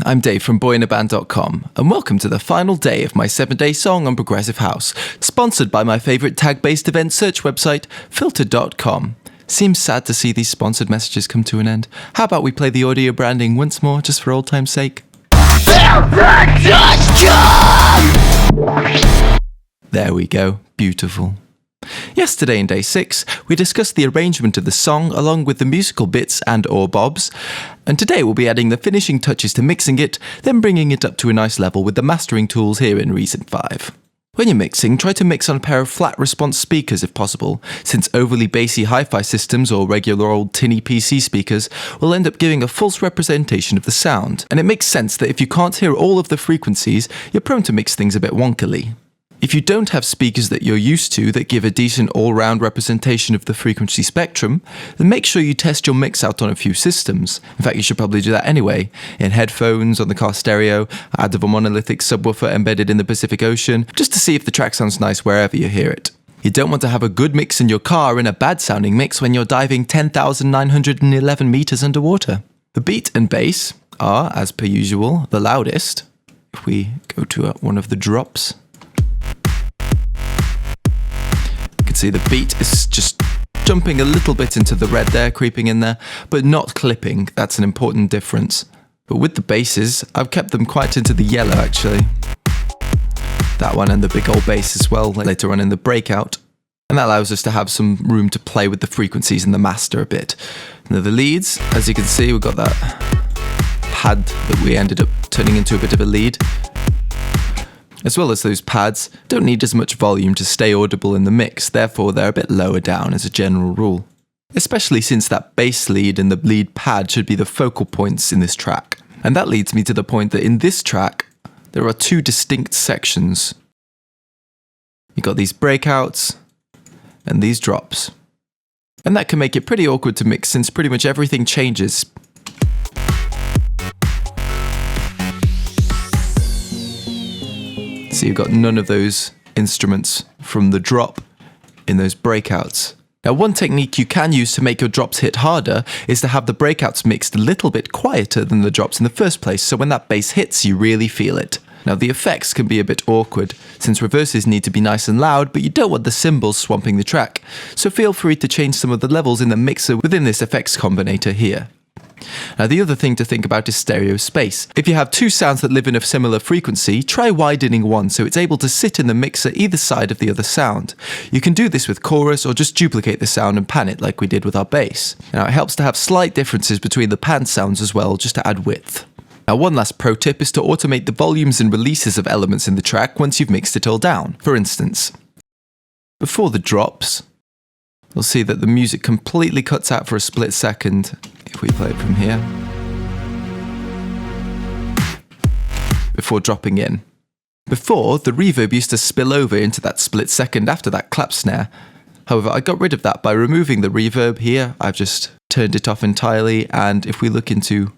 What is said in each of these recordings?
I'm Dave from boyinaband.com, and welcome to the final day of my 7-day song on Progressive House, sponsored by my favourite tag-based event search website, filter.com. Seems sad to see these sponsored messages come to an end. How about we play the audio branding once more, just for old time's sake? There we go. Beautiful. Yesterday in day 6, we discussed the arrangement of the song along with the musical bits and or bobs, and today we'll be adding the finishing touches to mixing it, then bringing it up to a nice level with the mastering tools here in Reason 5. When you're mixing, try to mix on a pair of flat response speakers if possible, since overly bassy hi-fi systems or regular old tinny PC speakers will end up giving a false representation of the sound, and it makes sense that if you can't hear all of the frequencies, you're prone to mix things a bit wonkily. If you don't have speakers that you're used to that give a decent all-round representation of the frequency spectrum, then make sure you test your mix out on a few systems. In fact, you should probably do that anyway. In headphones, on the car stereo, add a monolithic subwoofer embedded in the Pacific Ocean, just to see if the track sounds nice wherever you hear it. You don't want to have a good mix in your car and a bad-sounding mix when you're diving 10,911 meters underwater. The beat and bass are, as per usual, the loudest. If we go to one of the drops, see the beat is just jumping a little bit into the red there, creeping in there, but not clipping. That's an important difference. But with the basses, I've kept them quite into the yellow actually. That one and the big old bass as well later on in the breakout. And that allows us to have some room to play with the frequencies in the master a bit. Now the leads, as you can see, we've got that pad that we ended up turning into a bit of a lead. As well as those pads, don't need as much volume to stay audible in the mix, therefore they're a bit lower down as a general rule. Especially since that bass lead and the lead pad should be the focal points in this track. And that leads me to the point that in this track, there are two distinct sections. You've got these breakouts and these drops. And that can make it pretty awkward to mix since pretty much everything changes. So you've got none of those instruments from the drop in those breakouts. Now one technique you can use to make your drops hit harder is to have the breakouts mixed a little bit quieter than the drops in the first place, so when that bass hits you really feel it. Now the effects can be a bit awkward, since reverses need to be nice and loud, but you don't want the cymbals swamping the track, so feel free to change some of the levels in the mixer within this effects combinator here. Now the other thing to think about is stereo space. If you have two sounds that live in a similar frequency, try widening one so it's able to sit in the mixer either side of the other sound. You can do this with chorus or just duplicate the sound and pan it like we did with our bass. Now it helps to have slight differences between the panned sounds as well, just to add width. Now one last pro tip is to automate the volumes and releases of elements in the track once you've mixed it all down. For instance, before the drops, you'll see that the music completely cuts out for a split second. If we play it from here, before dropping in. Before, the reverb used to spill over into that split second after that clap snare. However, I got rid of that by removing the reverb here. I've just turned it off entirely, and if we look into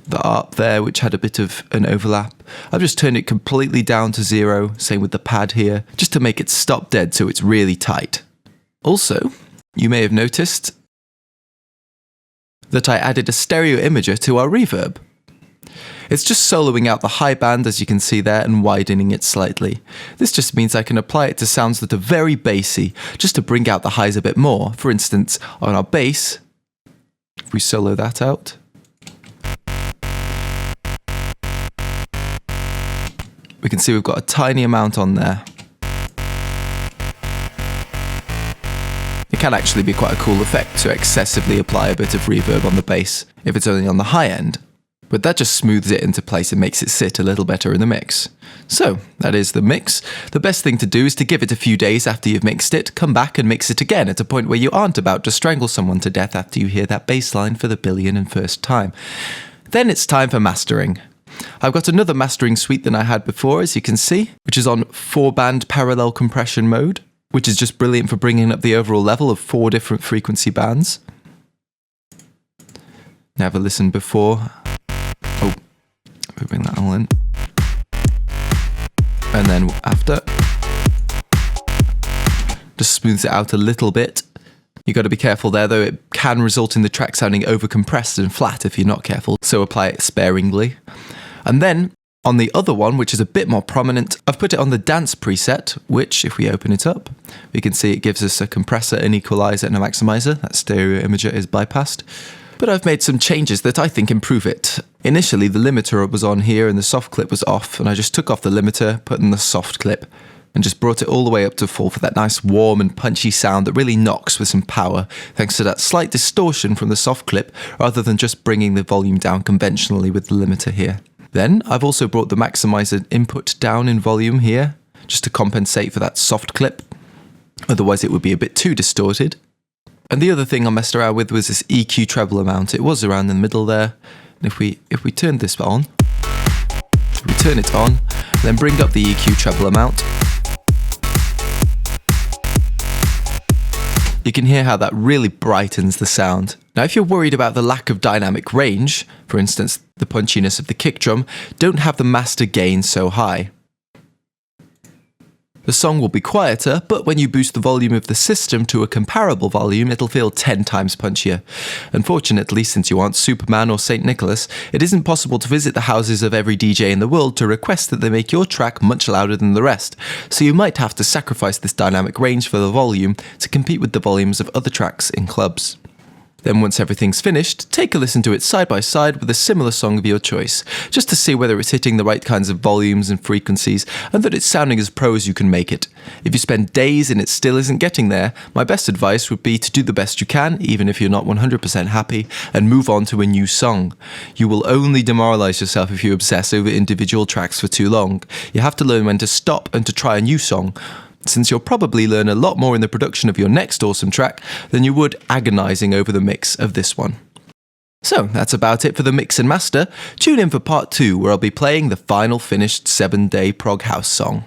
the ARP there, which had a bit of an overlap, I've just turned it completely down to 0, same with the pad here, just to make it stop dead so it's really tight. Also, you may have noticed that I added a stereo imager to our reverb. It's just soloing out the high band as you can see there and widening it slightly. This just means I can apply it to sounds that are very bassy, just to bring out the highs a bit more. For instance, on our bass, if we solo that out, we can see we've got a tiny amount on there. It can actually be quite a cool effect to excessively apply a bit of reverb on the bass if it's only on the high end, but that just smooths it into place and makes it sit a little better in the mix. So that is the mix. The best thing to do is to give it a few days after you've mixed it, come back and mix it again at a point where you aren't about to strangle someone to death after you hear that bass line for the 1,000,000,001st time. Then it's time for mastering. I've got another mastering suite than I had before, as you can see, which is on 4-band parallel compression mode, which is just brilliant for bringing up the overall level of 4 different frequency bands. Now have a listen before. Oh, we bring that all in. And then after. Just smooths it out a little bit. You've got to be careful there though, it can result in the track sounding overcompressed and flat if you're not careful, so apply it sparingly. And then, on the other one, which is a bit more prominent, I've put it on the dance preset, which, if we open it up, we can see it gives us a compressor, an equalizer, and a maximizer. That stereo imager is bypassed. But I've made some changes that I think improve it. Initially, the limiter was on here and the soft clip was off, and I just took off the limiter, put in the soft clip, and just brought it all the way up to full for that nice warm and punchy sound that really knocks with some power, thanks to that slight distortion from the soft clip, rather than just bringing the volume down conventionally with the limiter here. Then, I've also brought the maximizer input down in volume here, just to compensate for that soft clip. Otherwise it would be a bit too distorted. And the other thing I messed around with was this EQ treble amount. It was around in the middle there. And if we turn this on, we turn it on, then bring up the EQ treble amount, you can hear how that really brightens the sound. Now, if you're worried about the lack of dynamic range, for instance, the punchiness of the kick drum, don't have the master gain so high. The song will be quieter, but when you boost the volume of the system to a comparable volume, it'll feel 10 times punchier. Unfortunately, since you aren't Superman or St. Nicholas, it isn't possible to visit the houses of every DJ in the world to request that they make your track much louder than the rest, so you might have to sacrifice this dynamic range for the volume to compete with the volumes of other tracks in clubs. Then once everything's finished, take a listen to it side by side with a similar song of your choice, just to see whether it's hitting the right kinds of volumes and frequencies, and that it's sounding as pro as you can make it. If you spend days and it still isn't getting there, my best advice would be to do the best you can, even if you're not 100% happy, and move on to a new song. You will only demoralize yourself if you obsess over individual tracks for too long. You have to learn when to stop and to try a new song, since you'll probably learn a lot more in the production of your next awesome track than you would agonizing over the mix of this one. So that's about it for the mix and master. Tune in for part 2, where I'll be playing the final finished 7-day prog house song.